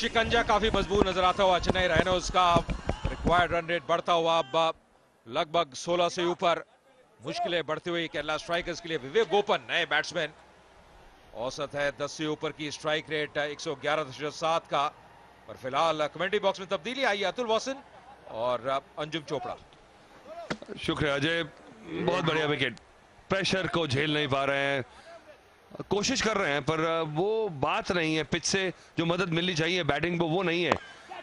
शिकंजा काफी मजबूत नजर आता हुआ चेन्नई राइनोज का। रिक्वायर्ड रन रेट बढ़ता हुआ अब लगभग 16 से ऊपर। मुश्किलें बढ़ती हुई केरला स्ट्राइकर्स के लिए। विवेक गोपन नए बैट्समैन। औसत है 10 से ऊपर की स्ट्राइक रेट 111.7 का। पर फिलहाल कमेंट्री बॉक्स में तब्दीली आई है। अतुल वासन और अंजुम चोपड़ा। शुक्रिया अजय, बहुत बढ़िया विकेट। प्रेशर को झेल नहीं पा रहे हैं, कोशिश कर रहे हैं पर वो बात नहीं है। पिच से जो मदद मिलनी चाहिए बैटिंग को वो नहीं है।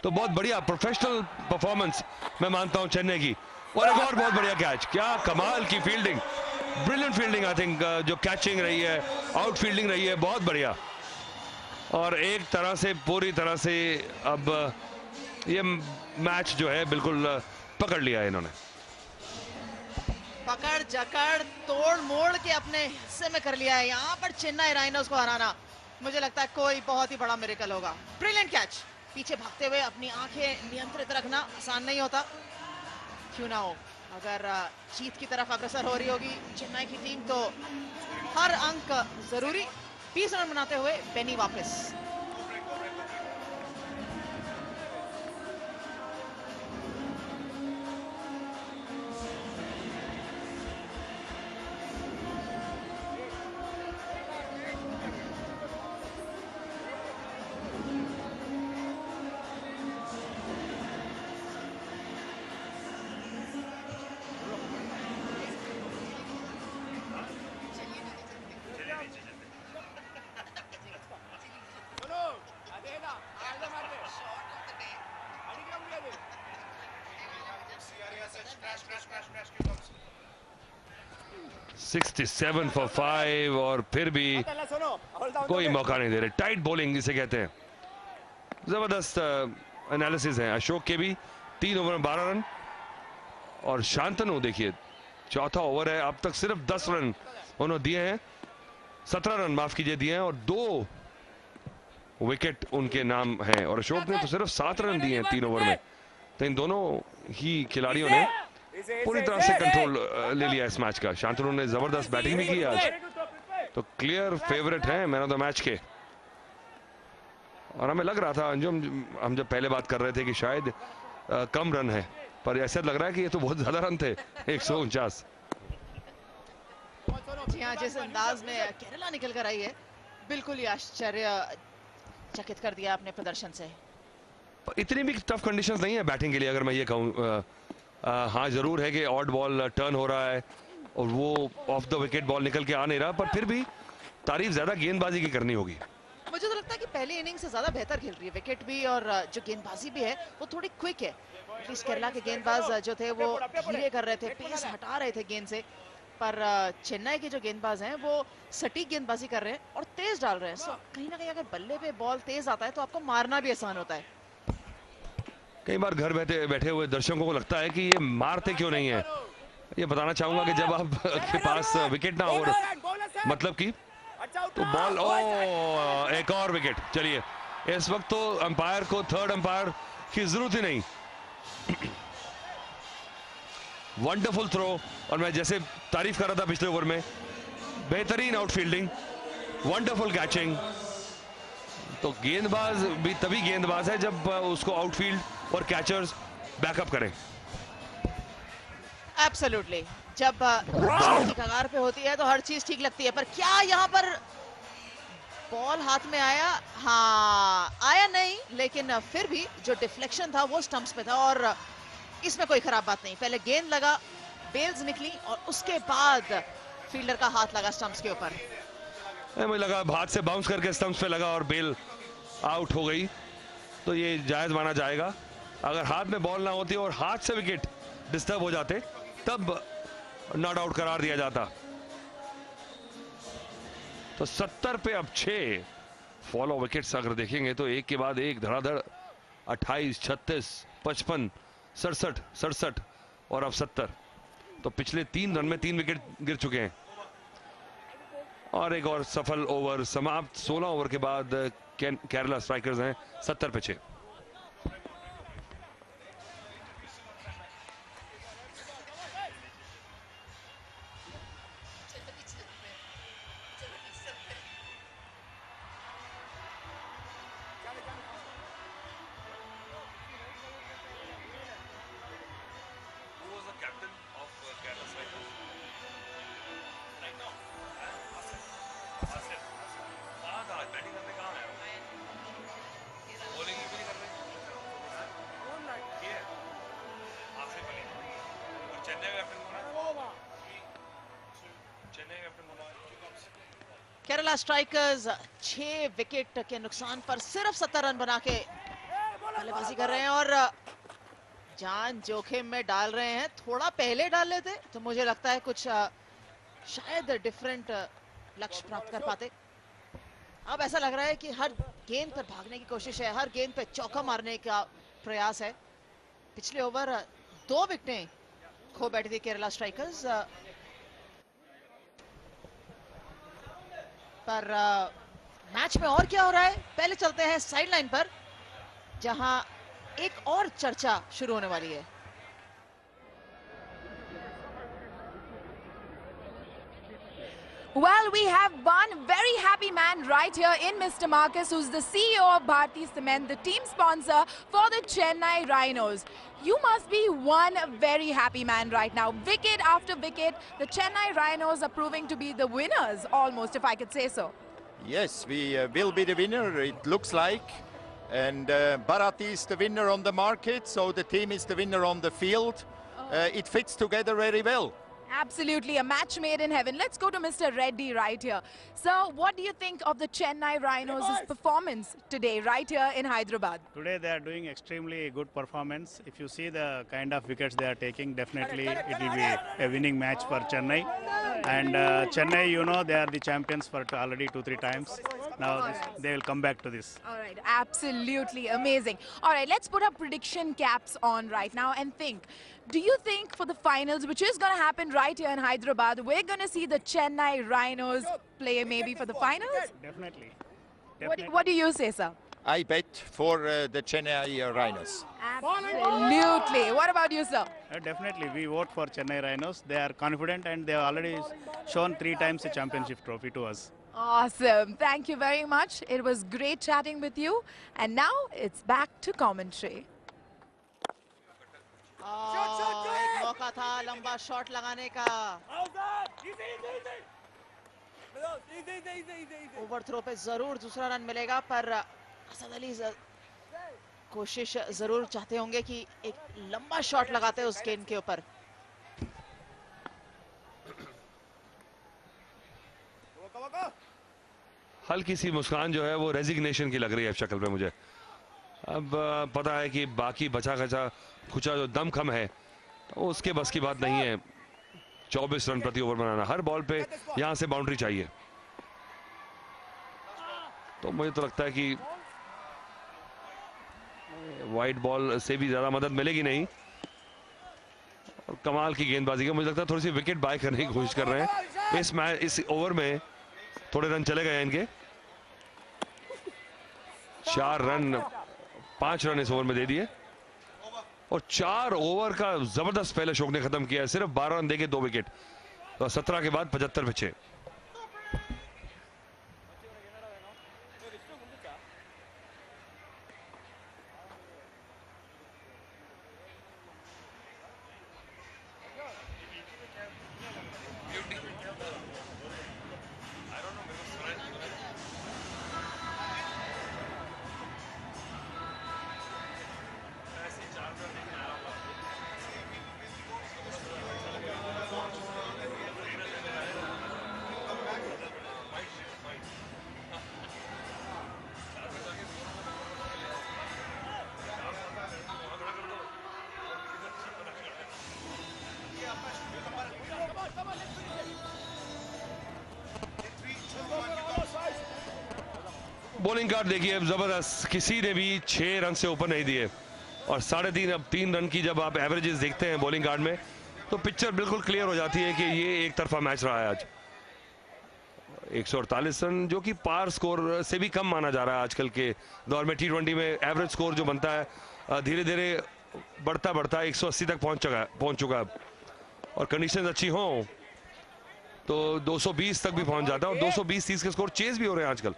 तो बहुत बढ़िया प्रोफेशनल परफॉर्मेंस मैं मानता हूं चेन्नई की। और एक और बहुत बढ़िया कैच, क्या कमाल की fielding, brilliant fielding. I think जो कैचिंग रही है, आउट फील्डिंग रही है, बहुत बढ़िया। और एक तरह से पूरी तरह से अब ये मैच जो है बिल्कुल पकड़ लिया है इन्होंने। पकड़ जकड़ तोड़ मोड़ के अपने हिस्से में कर लिया है। यहाँ पर चेन्नई राइनोज को हराना मुझे लगता है कोई बहुत ही बड़ा मिरेकल होगा। Brilliant catch. पीछे भागते हुए अपनी आंखें नियंत्रित रखना आसान नहीं होता। क्यों ना हो, अगर जीत की तरफ अग्रसर हो रही होगी चेन्नई की टीम तो हर अंक जरूरी। 20 रन बनाते हुए बेनी वापस। $67 for 5 और फिर भी कोई मौका नहीं दे रहे। टाइट बॉलिंग जिसे कहते हैं। जबरदस्त एनालिसिस है अशोक के भी। 3 ओवर में 12 रन। और शांतनु देखिए, चौथा ओवर है, अब तक सिर्फ 10 रन उन्होंने दिए हैं। 17 रन माफ कीजिए दिए हैं और 2 विकेट उनके नाम हैं। और अशोक ने तो सिर्फ 7 रन दिए हैं 3 ओवर में। तो इन दोनों ही खिलाड़ियों ने पूरी तरह से कंट्रोल ले लिया इस मैच का। शांतनु ने जबरदस्त बैटिंग भी की आज, तो क्लियर फेवरेट हैं मैन ऑफ द मैच के। और हमें लग रहा था अंजुम, हम जब पहले बात कर रहे थे कि शायद कम रन है, पर ऐसा लग रहा है कि ये तो बहुत ज्यादा रन थे, 149। जी हाँ, जिस अंदाज में केरला निकल कर आई है बिल्कुल ही आश्चर्यचकित कर दिया अपने प्रदर्शन से। इतनी भी टफ कंडीशंस नहीं है बैटिंग के लिए अगर मैं ये कहूँ। हाँ जरूर है कि ऑड बॉल टर्न हो रहा है और वो ऑफ द विकेट बॉल निकल के आ नहीं रहा, पर फिर भी तारीफ ज्यादा गेंदबाजी की करनी होगी। मुझे तो लगता है कि पहली इनिंग से ज्यादा बेहतर खेल रही है। विकेट भी और जो गेंदबाजी भी है वो थोड़ी क्विक है। एटलीस्ट केरला के गेंदबाज जो थे वो धीरे कर रहे थे, पेस हटा रहे थे गेंद से। पर चेन्नई के जो गेंदबाज हैं वो सटीक गेंदबाजी कर रहे हैं और तेज डाल रहे हैं। सो कहीं ना कहीं अगर बल्ले पे बॉल तेज आता है तो आपको मारना भी आसान होता है। कई बार घर बैठे बैठे हुए दर्शकों को लगता है कि ये मारते क्यों नहीं है। ये बताना चाहूंगा कि जब आप के पास विकेट ना हो, मतलब कि तो बॉल, ओ एक और विकेट। चलिए इस वक्त तो अंपायर को, थर्ड अंपायर की जरूरत ही नहीं। Wonderful throw. और मैं जैसे तारीफ कर रहा था पिछले ओवर में, बेहतरीन आउटफील्डिंग, वंडरफुल कैचिंग। तो गेंदबाज भी तभी गेंदबाज है जब उसको आउटफील्ड और कैचर्स बैकअप करें। एब्सोल्युटली। जब जीत की कगार पे होती है तो हर चीज ठीक लगती है। पर क्या यहाँ पर बॉल हाथ में आया? हाँ, आया नहीं, लेकिन फिर भी जो डिफ्लेक्शन था वो स्टंप्स पे था और इसमें कोई खराब बात नहीं। पहले गेंद लगा, बेल्स निकली और उसके बाद फील्डर का हाथ लगा स्टंप्स के ऊपर। मुझे लगा हाथ से बाउंस करके स्टंप्स पे लगा और बेल आउट हो गई, तो ये जायज माना जाएगा। अगर हाथ में बॉल ना होती और हाथ से विकेट डिस्टर्ब हो जाते तब नॉट आउट करार दिया जाता। तो 70 पे अब 6 फॉलो विकेट्स अगर देखेंगे तो एक के बाद एक धड़ाधड़ 28, 36, 55, 67, 67 और अब 70। तो पिछले 3 रन में 3 विकेट गिर चुके हैं। और एक और सफल ओवर समाप्त। 16 ओवर के बाद केरला स्ट्राइकर्स हैं 70 पे 6। केरला स्ट्राइकर्स 6 विकेट के नुकसान पर सिर्फ 70 रन बना के बल्लेबाजी कर रहे हैं और जान जोखिम में डाल रहे हैं। थोड़ा पहले डाल लेते तो मुझे लगता है कुछ शायद डिफरेंट लक्ष्य प्राप्त कर पाते। अब ऐसा लग रहा है कि हर गेंद पर भागने की कोशिश है, हर गेंद पे चौका मारने का प्रयास है। पिछले ओवर 2 विकेटें खो बैठी थी केरला स्ट्राइकर्स, पर मैच में और क्या हो रहा है पहले चलते हैं साइडलाइन पर, जहां एक और चर्चा शुरू होने वाली है। Well, we have one very happy man right here in Mr. Marcus, who's the CEO of Bharti Cement, the team sponsor for the Chennai Rhinos. You must be one very happy man right now. Wicket after wicket, the Chennai Rhinos are proving to be the winners, almost, if I could say so. Yes, we will be the winner, it looks like. And Bharati is the winner on the market, so the team is the winner on the field. It fits together very well. Absolutely, a match made in heaven. Let's go to Mr. Reddy right here. So, what do you think of the Chennai Rhinos' performance today, right here in Hyderabad? Today they are doing extremely good performance. If you see the kind of wickets they are taking, definitely it will be a winning match for Chennai. And Chennai, you know, they are the champions for already 2-3 times. Now they will come back to this. All right, absolutely amazing. All right, let's put our prediction caps on right now and think. Do you think for the finals, which is going to happen right here in Hyderabad, we're going to see the Chennai Rhinos play maybe for the finals? Definitely. What do you say, sir? I bet for the Chennai Rhinos. Absolutely. What about you, sir? Definitely, we vote for Chennai Rhinos. They are confident and they have already shown 3 times the championship trophy to us. Awesome. Thank you very much. It was great chatting with you. And now it's back to commentary. एक मौका था लंबा shot लगाने का, over throw पे जरूर दूसरा run मिलेगा, पर असद अली कोशिश जरूर चाहते होंगे कि एक लंबा शॉट लगाते उस गेंद के ऊपर। हल्की सी मुस्कान जो है वो रेजिग्नेशन की लग रही है शक्ल पे मुझे। अब पता है कि बाकी बचा खचा खुचा जो दम खम है उसके बस की बात नहीं है 24 रन प्रति ओवर बनाना। हर बॉल पे यहां से बाउंड्री चाहिए, तो मुझे तो लगता है कि वाइड बॉल से भी ज्यादा मदद मिलेगी नहीं। और कमाल की गेंदबाजी का मुझे लगता है थोड़ी सी विकेट बाय करने की कोशिश कर रहे हैं। इस ओवर में थोड़े रन चले गए इनके, 4 रन 5 रन इस ओवर में दे दिए और 4 ओवर का जबरदस्त पहले अशोक ने खत्म किया है। सिर्फ 12 रन देके 2 विकेट, तो 17 के बाद 75 पे 6। बॉलिंग कार्ड देखिए अब जबरदस्त, किसी ने भी 6 रन से ऊपर नहीं दिए और 3.5 अब 3 रन की जब आप एवरेजेस देखते हैं बॉलिंग कार्ड में तो पिक्चर बिल्कुल क्लियर हो जाती है कि ये एक तरफा मैच रहा है आज। 148 रन जो कि पार स्कोर से भी कम माना जा रहा है आजकल के दौर में। T20 में एवरेज स्कोर जो बनता है धीरे धीरे बढ़ता बढ़ता 180 तक पहुंच चुका है और कंडीशन अच्छी हो तो 220 तक भी पहुंच जाता है और 220-30 के स्कोर चेज भी हो रहे हैं आजकल।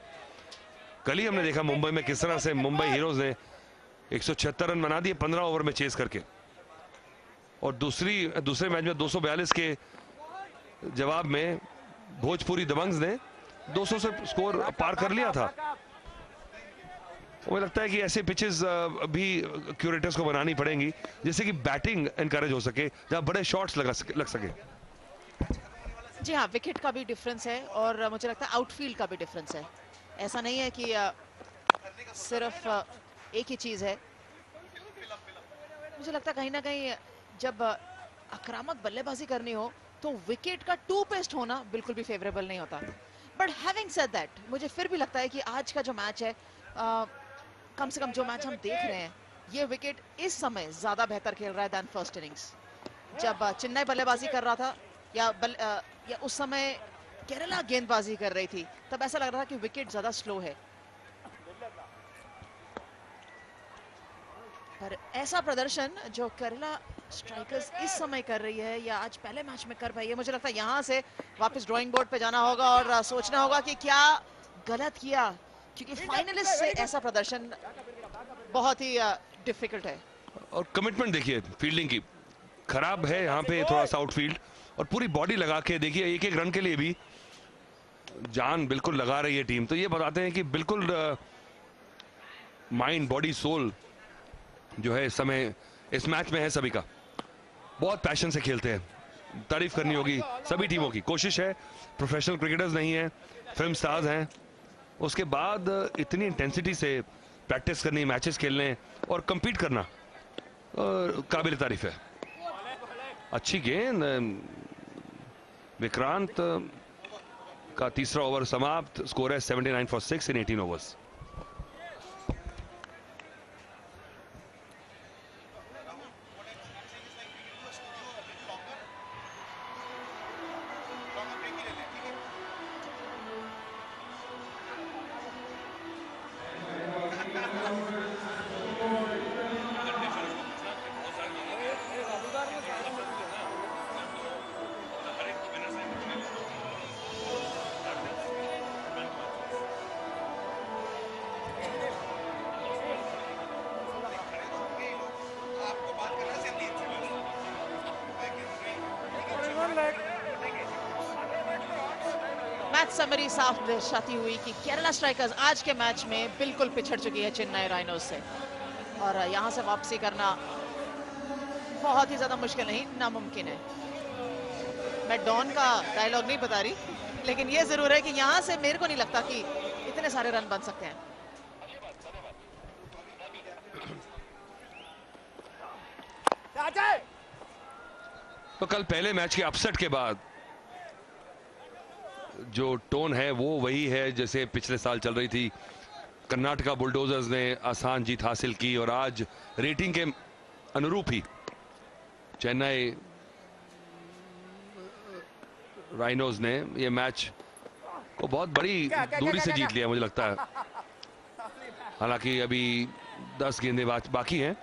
कल ही हमने देखा मुंबई में किस तरह से मुंबई हीरोज ने 176 रन बना दिए 15 ओवर में चेज करके, और दूसरे मैच में 242 के जवाब में भोजपुरी दबंग्स ने 200 से स्कोर पार कर लिया था। मुझे लगता है कि ऐसे पिचेस भी क्यूरेटर्स को बनानी पड़ेंगी जिससे कि बैटिंग एनकरेज हो सके, जहां बड़े शॉट्स लग सके। जी हाँ, विकेट का भी डिफरेंस है और मुझे लगता है आउटफील्ड का भी डिफरेंस है। ऐसा नहीं है कि सिर्फ एक ही चीज है। मुझे लगता है कहीं ना कहीं जब आक्रामक बल्लेबाजी करनी हो तो विकेट का टू पेस्ट होना बिल्कुल भी फेवरेबल नहीं होता। बट हैविंग सेड दैट, मुझे फिर भी लगता है कि आज का जो मैच है, कम से कम जो मैच हम देख रहे हैं, ये विकेट इस समय ज्यादा बेहतर खेल रहा है दैन फर्स्ट इनिंग्स। जब चेन्नई बल्लेबाजी कर रहा था या उस समय केरला गेंदबाजी कर रही थी, तब ऐसा लग रहा था कि विकेट ज्यादा स्लो है। पर ऐसा प्रदर्शन जो केरला स्ट्राइकर्स इस समय कर रही है या आज पहले मैच में कर पाई है, मुझे लगता है यहाँ से वापस ड्राइंग बोर्ड पे जाना होगा और सोचना होगा कि क्या गलत किया, क्योंकि फाइनलिस्ट से ऐसा प्रदर्शन बहुत ही डिफिकल्ट है। और कमिटमेंट देखिए फील्डिंग की खराब है यहाँ पे, थोड़ा सा आउटफील्ड, और पूरी बॉडी लगा के देखिए, एक एक रन के लिए भी जान बिल्कुल लगा रही है टीम। तो ये बताते हैं कि बिल्कुल माइंड बॉडी सोल जो है इस समय इस मैच में है सभी का। बहुत पैशन से खेलते हैं, तारीफ करनी होगी सभी टीमों की। कोशिश है, प्रोफेशनल क्रिकेटर्स नहीं है, फिल्म स्टार्स हैं, उसके बाद इतनी इंटेंसिटी से प्रैक्टिस करनी, मैचेस खेलने और compete करना काबिल तारीफ है। अच्छी गेंद, विक्रांत का तीसरा ओवर समाप्त, स्कोर है 79 for 6 in 18 overs. Match summary साफ दर्शाती हुई कि केरला स्ट्राइकर्स आज के मैच में बिल्कुल पिछड़ चुकी है चेन्नई राइनोज से, और यहां से वापसी करना बहुत ही ज्यादा मुश्किल नहीं, नामुमकिन है। मैं डॉन का डायलॉग नहीं बता रही, लेकिन ये जरूर है कि यहां से मेरे को नहीं लगता कि इतने सारे रन बन सकते हैं। तो कल पहले मैच के अपसेट के बाद जो टोन है वो वही है जैसे पिछले साल चल रही थी। कर्नाटका बुलडोजर्स ने आसान जीत हासिल की और आज रेटिंग के अनुरूप ही चेन्नई राइनोज ने ये मैच को बहुत बड़ी दूरी से जीत लिया मुझे लगता है। हालांकि अभी 10 गेंदें बाकी हैं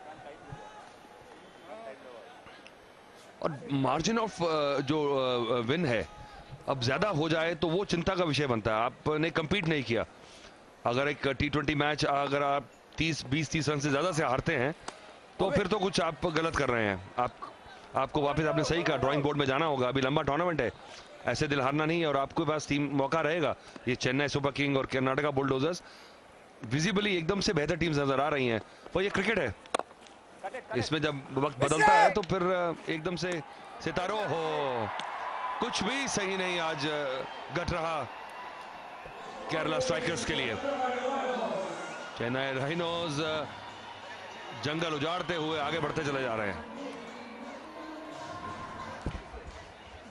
और मार्जिन ऑफ जो विन है अब ज्यादा हो जाए तो वो चिंता का विषय बनता है। आपने कंपीट नहीं किया, अगर एक T20 मैच अगर आप 20-30 रन से ज्यादा से हारते हैं तो फिर तो कुछ आप गलत कर रहे हैं। आपको वापस आपने सही कहा ड्राइंग बोर्ड में जाना होगा। अभी लंबा टूर्नामेंट है, ऐसे दिल हारना नहीं है और आपके पास टीम मौका रहेगा। ये चेन्नई सुपर किंग और कर्नाटका बुलडोजर्स विजिबली एकदम से बेहतर टीम्स नजर आ रही हैं, पर ये क्रिकेट है, इसमें जब वक्त बदलता है तो फिर एकदम से सितारों हो कुछ भी सही नहीं आज घट रहा केरला स्ट्राइकर्स के लिए। चेन्नई राइनोज जंगल उजाड़ते हुए आगे बढ़ते चले जा रहे हैं।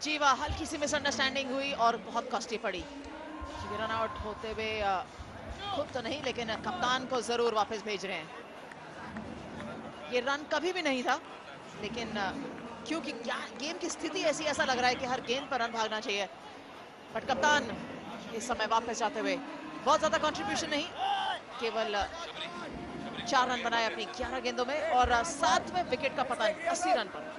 जी वाह, हल्की सी मिसअंडरस्टैंडिंग हुई और बहुत कॉस्टली पड़ी, क्योंकि रन आउट होते हुए खुद तो नहीं लेकिन कप्तान को जरूर वापस भेज रहे हैं। ये रन कभी भी नहीं था, लेकिन क्योंकि क्या गेम की स्थिति ऐसी, ऐसा लग रहा है कि हर गेंद पर रन भागना चाहिए। बट कप्तान इस समय वापस जाते हुए बहुत ज्यादा कंट्रीब्यूशन नहीं, केवल 4 रन बनाए अपनी 11 गेंदों में और 7वें विकेट का पतन 80 रन पर।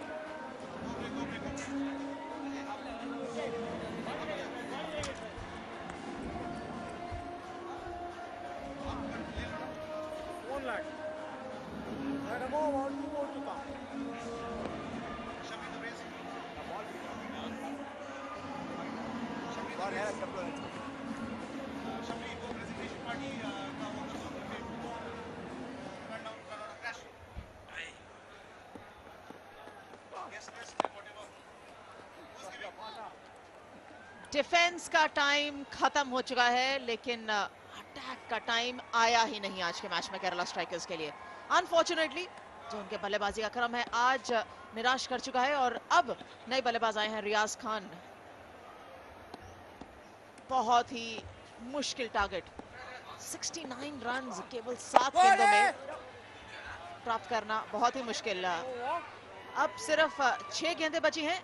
डिफेंस का टाइम खत्म हो चुका है, लेकिन अटैक का टाइम आया ही नहीं आज के मैच में केरला स्ट्राइकर्स के लिए। अनफॉर्चुनेटली जो उनके बल्लेबाजी का क्रम है आज निराश कर चुका है, और अब नए बल्लेबाज आए हैं रियाज खान। बहुत ही मुश्किल टारगेट, 69 रन्स केवल 7 गेंदों में प्राप्त करना बहुत ही मुश्किल। अब सिर्फ 6 गेंदें बची हैं,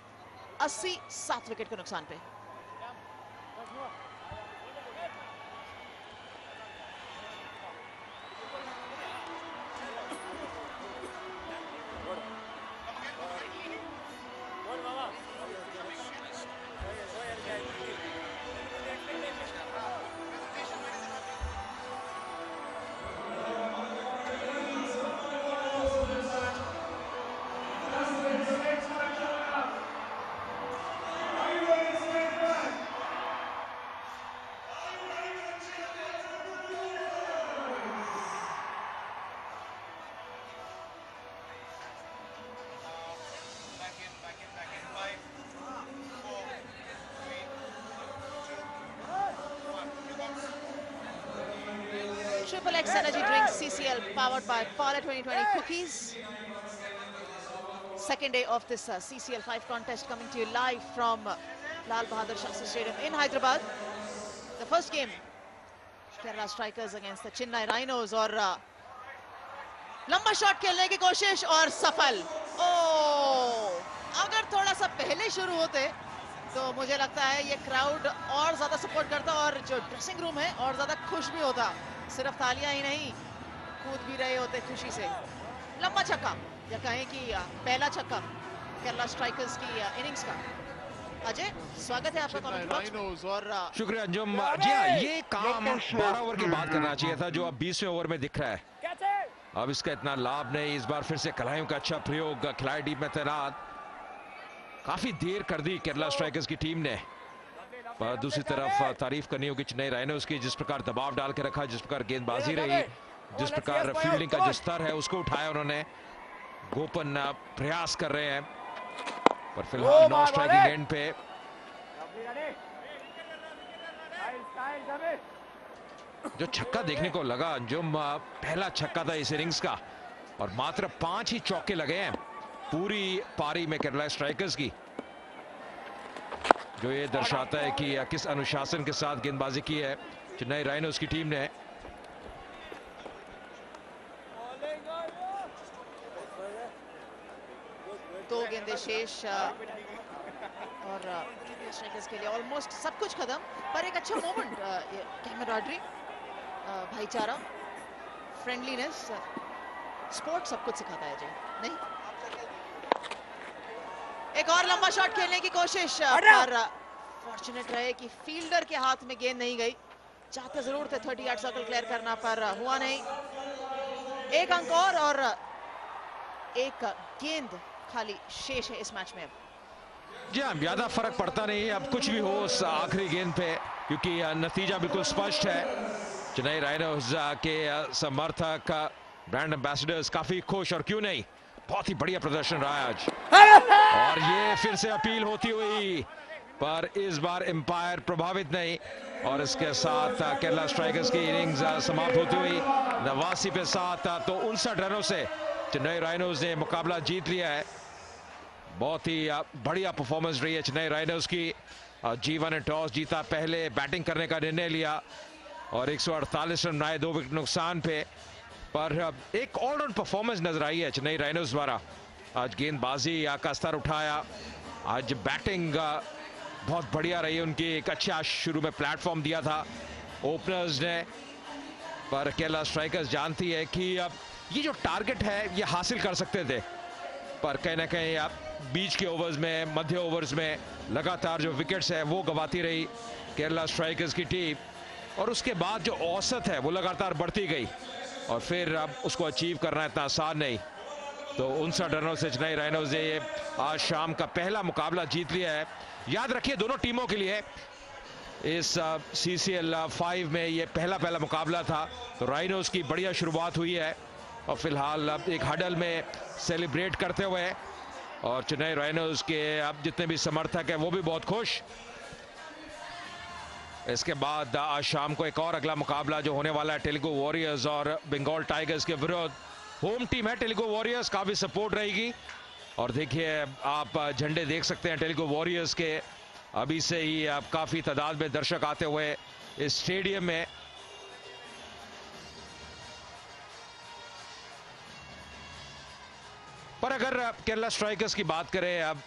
87 विकेट के नुकसान पे। Triple X Energy Drink CCL powered by Parle 2020 Cookies. Second day of this CCL 5 contest coming to you live from Lal Bahadur Shastri Stadium in Hyderabad. The first game, Kerala Strikers against the Chennai Rhinos, और लंबा shot खेलने की कोशिश और सफल। अगर थोड़ा सा पहले शुरू होते तो मुझे लगता है ये क्राउड और ज्यादा सपोर्ट करता और जो ड्रेसिंग रूम है और ज्यादा खुश भी होता। सिर्फ तालियां ही नहीं, कूद भी रहे होते खुशी से। लंबा छक्का, या कहें कि पहला छक्का केरला स्ट्राइकर्स की इनिंग्स का। अजय, स्वागत है आपका कमेंट्री बॉक्स में। और शुक्रिया अंजुम। जी हाँ, ये काम 12 ओवर के बाद करना चाहिए था, जो अब 20वें ओवर में दिख रहा है। अब इसका इतना लाभ नहीं। इस बार फिर से खिलाड़ियों का अच्छा प्रयोग, खिलाड़ी टीम में तैनात। काफी देर कर दी केरला स्ट्राइकर्स की टीम ने, पर दूसरी तरफ तारीफ करनी होगी चेन्नई राइनोज की, जिस प्रकार दबाव डाल के रखा, जिस प्रकार गेंदबाजी रही, जिस प्रकार फील्डिंग का जो स्तर है उसको उठाया उन्होंने। गोपन प्रयास कर रहे हैं, पर फिलहाल नॉन स्ट्राइकिंग एंड पे। जो छक्का देखने को लगा अंजुम, पहला छक्का था इस इनिंग्स का, और मात्र 5 ही चौके लगे हैं पूरी पारी में केरला स्ट्राइकर्स की, जो ये दर्शाता है कि किस अनुशासन के साथ गेंदबाजी की है चेन्नई राइनोज की टीम ने। दो गेंदें शेष और स्ट्राइकर्स के लिए ऑलमोस्ट सब कुछ खत्म, पर एक अच्छा मोमेंट, कैमराडरी, भाईचारा, फ्रेंडलीनेस, स्पोर्ट सब कुछ सिखाता है जी, नहीं? एक और लंबा शॉट खेलने की कोशिश, पर फॉर्चुनेट रहे कि फील्डर के हाथ में गेंद नहीं गई। चाहते जरूर थे 30 यार्ड सर्कल क्लियर करना, पर हुआ नहीं। एक अंक और एक गेंद खाली शेष है इस मैच में। जी हाँ, ज्यादा फर्क पड़ता नहीं, अब कुछ भी हो उस आखिरी गेंद पे, क्योंकि नतीजा बिल्कुल स्पष्ट है। चेन्नई राइनोज के समर्थक, ब्रांड एम्बेसडर्स काफी खुश, और क्यों नहीं, बहुत ही बढ़िया प्रदर्शन रहा है आज। और ये फिर से अपील होती हुई, पर इस बार एम्पायर प्रभावित नहीं, और इसके साथ केरला स्ट्राइकर्स की इनिंग्स समाप्त होती हुई 89 पे 7, तो 59 रनों से चेन्नई राइनोज ने मुकाबला जीत लिया है। बहुत ही बढ़िया परफॉर्मेंस रही है चेन्नई राइनोज की। G1 ने टॉस जीता, पहले बैटिंग करने का निर्णय लिया, और 148 रन बनाए 2 विकेट नुकसान पे, पर एक ऑलराउंड परफॉर्मेंस नजर आई है चेन्नई राइनोज द्वारा। आज गेंदबाजी का स्तर उठाया, आज बैटिंग बहुत बढ़िया रही उनकी। एक अच्छा शुरू में प्लेटफॉर्म दिया था ओपनर्स ने, पर केरला स्ट्राइकर्स जानती है कि अब ये जो टारगेट है ये हासिल कर सकते थे, पर कहीं ना कहीं अब बीच के ओवर्स में, मध्य ओवर्स में लगातार जो विकेट्स है वो गंवाती रही केरला स्ट्राइकर्स की टीम, और उसके बाद जो औसत है वो लगातार बढ़ती गई, और फिर अब उसको अचीव करना इतना आसान नहीं। तो 59 रनों से चेन्नई राइनोज ने आज शाम का पहला मुकाबला जीत लिया है। याद रखिए, दोनों टीमों के लिए इस CCL 5 में ये पहला मुकाबला था, तो राइनोज की बढ़िया शुरुआत हुई है, और फिलहाल अब एक हडल में सेलिब्रेट करते हुए और चेन्नई राइनोज के अब जितने भी समर्थक हैं वो भी बहुत खुश। इसके बाद आज शाम को एक और अगला मुकाबला जो होने वाला है तेलुगु वॉरियर्स और बंगाल टाइगर्स के विरुद्ध। होम टीम है तेलुगु वॉरियर्स, काफी सपोर्ट रहेगी। और देखिए आप झंडे देख सकते हैं तेलुगु वॉरियर्स के, अभी से ही आप काफी तादाद में दर्शक आते हुए इस स्टेडियम में। पर अगर केरला स्ट्राइकर्स की बात करें, अब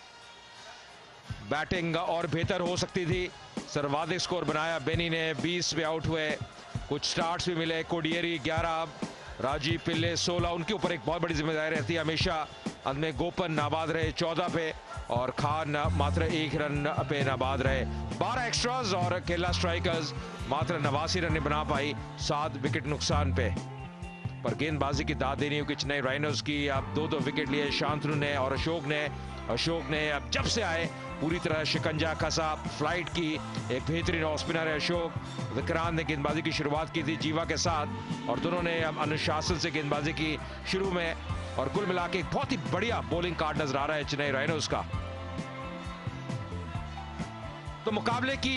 बैटिंग और बेहतर हो सकती थी। सर्वाधिक स्कोर बनाया बेनी ने, 20 पे आउट हुए, कुछ स्टार्ट्स भी मिले। कोडियरी 11, राजीव पिल्ले 16, उनके ऊपर एक बहुत बड़ी जिम्मेदारी रहती है हमेशा। अंत में गोपन नाबाद रहे 14 पे और खान मात्र 1 रन पे नाबाद रहे। 12 एक्स्ट्राज और केरला स्ट्राइकर्स मात्र 89 रन बना पाई 7 विकेट नुकसान पे। पर गेंदबाजी की दाद देनी होगी चेन्नई राइनोज की। अब 2-2 विकेट लिए शांतनु ने और अशोक ने अब जब से आए पूरी तरह शिकंजा कसा। फ्लाइट की एक बेहतरीन ऑफ स्पिनर है अशोक। विक्रांत ने गेंदबाजी की शुरुआत की थी जीवा के साथ और दोनों ने अब अनुशासन से गेंदबाजी की शुरू में। और कुल मिला के एक बहुत ही बढ़िया बॉलिंग कार्ड नजर आ रहा है चेन्नई राइनोज का। तो मुकाबले की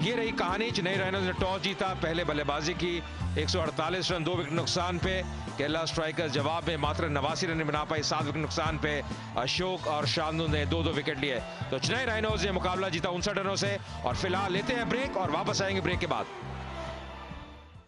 ये रही कहानी। चेन्नई राइनोज ने टॉस जीता, पहले बल्लेबाजी की, 148 रन 2 विकेट नुकसान पे। केरला स्ट्राइकर्स जवाब में मात्र 89 रन बना पाई 7 विकेट नुकसान पे। अशोक और शांतनु ने 2-2 विकेट लिए। तो चेन्नई राइनोज ने मुकाबला जीता 59 रनों से। और फिलहाल लेते हैं ब्रेक और वापस आएंगे ब्रेक के बाद।